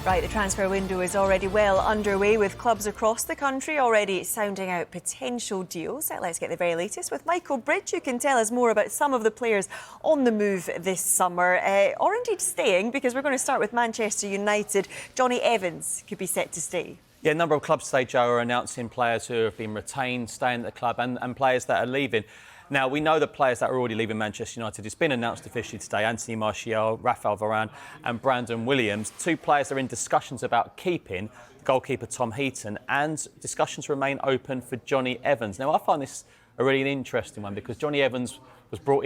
Right, the transfer window is already well underway with clubs across the country already sounding out potential deals. Let's get the very latest with Michael Bridge, who can tell us more about some of the players on the move this summer, or indeed staying, because we're going to start with Manchester United. Johnny Evans could be set to stay. Yeah, a number of clubs today, Joe, are announcing players who have been retained, staying at the club, and players that are leaving. Now, we know the players that are already leaving Manchester United. It's been announced officially today. Anthony Martial, Rafael Varane and Brandon Williams. Two players are in discussions about keeping, goalkeeper Tom Heaton, and discussions remain open for Johnny Evans. Now, I find this a really interesting one because Johnny Evans was brought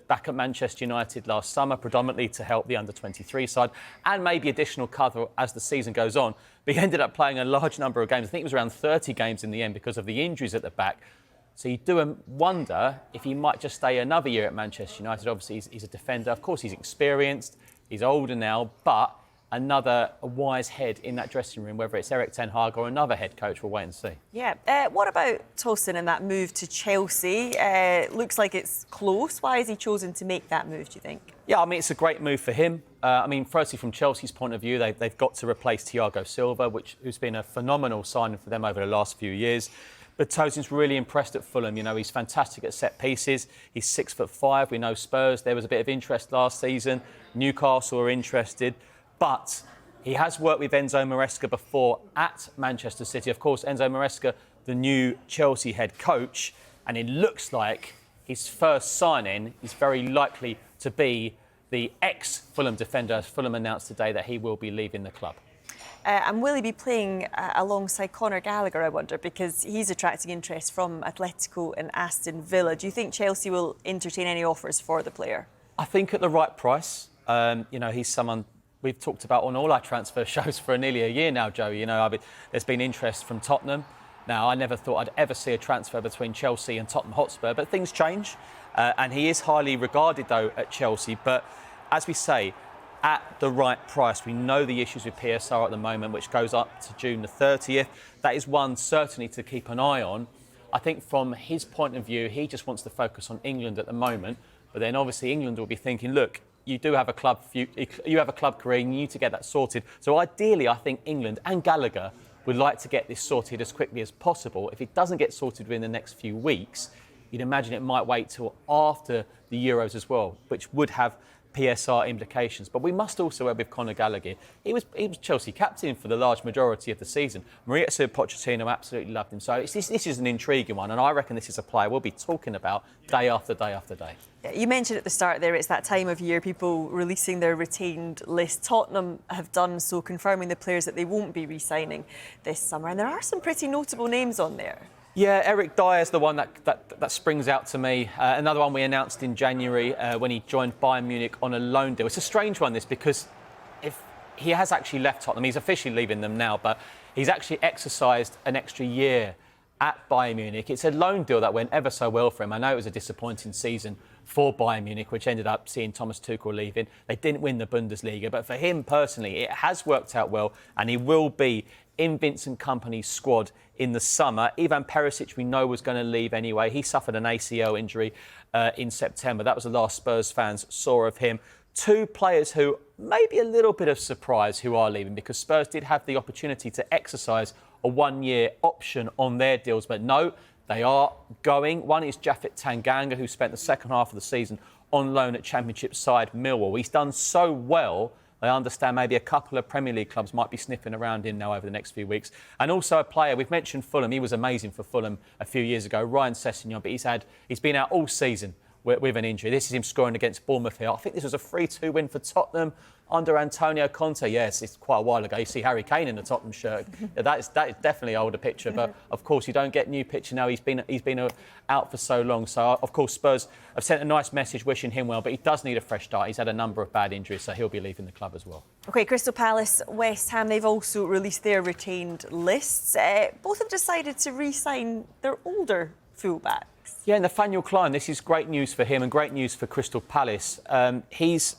back at Manchester United last summer, predominantly to help the under-23 side and maybe additional cover as the season goes on. But he ended up playing a large number of games. I think it was around 30 games in the end because of the injuries at the back. So you do wonder if he might just stay another year at Manchester United. Obviously, he's a defender. Of course, he's experienced. He's older now. But another wise head in that dressing room, whether it's Erik ten Hag or another head coach, we'll wait and see. Yeah. What about Tosin and that move to Chelsea? Looks like it's close. Why has he chosen to make that move, do you think? Yeah, I mean, it's a great move for him. Firstly, from Chelsea's point of view, they've got to replace Thiago Silva, who's been a phenomenal signing for them over the last few years. But Tosin's really impressed at Fulham. You know, he's fantastic at set pieces. He's 6'5". We know Spurs, there was a bit of interest last season. Newcastle are interested. But he has worked with Enzo Maresca before at Manchester City. Of course, Enzo Maresca, the new Chelsea head coach. And it looks like his first signing is very likely to be the ex-Fulham defender. As Fulham announced today that he will be leaving the club. And will he be playing alongside Conor Gallagher, I wonder, because he's attracting interest from Atletico and Aston Villa. Do you think Chelsea will entertain any offers for the player? I think at the right price. He's someone we've talked about on all our transfer shows for nearly a year now, Joe. There's been interest from Tottenham. Now, I never thought I'd ever see a transfer between Chelsea and Tottenham Hotspur, but things change. And he is highly regarded, though, at Chelsea. But as we say, at the right price. We know the issues with PSR at the moment, which goes up to June the 30th. That is one certainly to keep an eye on. I think from his point of view, he just wants to focus on England at the moment. But then obviously England will be thinking, look, you do have a club career, you need to get that sorted. So ideally, I think England and Gallagher would like to get this sorted as quickly as possible. If it doesn't get sorted within the next few weeks, you'd imagine it might wait till after the Euros as well, which would have PSR implications. But we must also add with Conor Gallagher, he was Chelsea captain for the large majority of the season. Maurizio Pochettino absolutely loved him. So this is an intriguing one, and I reckon this is a player we'll be talking about day after day after day. You mentioned at the start there, it's that time of year, people releasing their retained list. Tottenham have done so, confirming the players that they won't be re-signing this summer. And there are some pretty notable names on there. Yeah, Eric Dyer is the one that springs out to me. Another one we announced in January when he joined Bayern Munich on a loan deal. It's a strange one, this, because if he has actually left Tottenham, he's officially leaving them now, but he's actually exercised an extra year at Bayern Munich. It's a loan deal that went ever so well for him. I know it was a disappointing season for Bayern Munich, which ended up seeing Thomas Tuchel leaving. They didn't win the Bundesliga, but for him personally, it has worked out well, and he will be in Vincent Kompany's squad in the summer. Ivan Perisic, we know, was going to leave anyway. He suffered an ACL injury in September. That was the last Spurs fans saw of him. Two players who maybe a little bit of surprise who are leaving, because Spurs did have the opportunity to exercise a one-year option on their deals, but no, they are going. One is Japhet Tanganga, who spent the second half of the season on loan at Championship side Millwall. He's done so well, I understand maybe a couple of Premier League clubs might be sniffing around him now over the next few weeks. And also a player, we've mentioned Fulham, he was amazing for Fulham a few years ago, Ryan Sessegnon, but he's been out all season with an injury. This is him scoring against Bournemouth here. I think this was a 3-2 win for Tottenham under Antonio Conte. Yes, it's quite a while ago. You see Harry Kane in the Tottenham shirt. Yeah, that is definitely an older picture. But of course, you don't get new picture now. He's been out for so long. So of course, Spurs have sent a nice message wishing him well. But he does need a fresh start. He's had a number of bad injuries, so he'll be leaving the club as well. OK, Crystal Palace, West Ham, they've also released their retained lists. Both have decided to re-sign their older fullbacks. Yeah, and Nathaniel Clyne, this is great news for him and great news for Crystal Palace. He's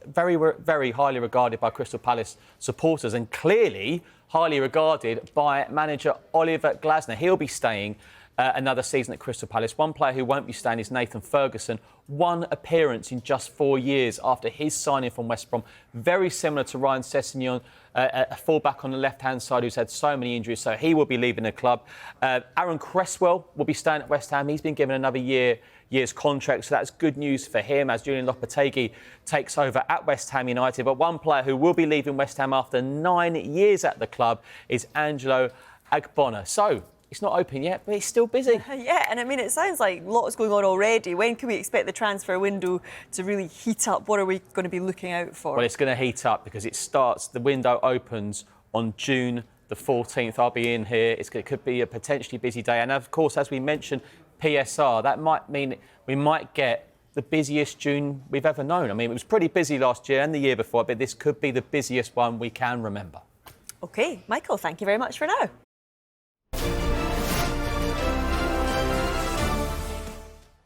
very, very highly regarded by Crystal Palace supporters and clearly highly regarded by manager Oliver Glasner. He'll be staying another season at Crystal Palace. One player who won't be staying is Nathan Ferguson. One appearance in just 4 years after his signing from West Brom. Very similar to Ryan Sessegnon, a fullback on the left-hand side who's had so many injuries, so he will be leaving the club. Aaron Cresswell will be staying at West Ham. He's been given another year's contract, so that's good news for him as Julian Lopetegui takes over at West Ham United. But one player who will be leaving West Ham after 9 years at the club is Angelo Agbona. So it's not open yet, but it's still busy. Yeah, and I mean, it sounds like lots going on already. When can we expect the transfer window to really heat up? What are we going to be looking out for? Well, it's going to heat up because the window opens on June the 14th. I'll be in here. It could be a potentially busy day. And of course, as we mentioned, PSR, that might mean we might get the busiest June we've ever known. I mean, it was pretty busy last year and the year before, but this could be the busiest one we can remember. OK, Michael, thank you very much for now.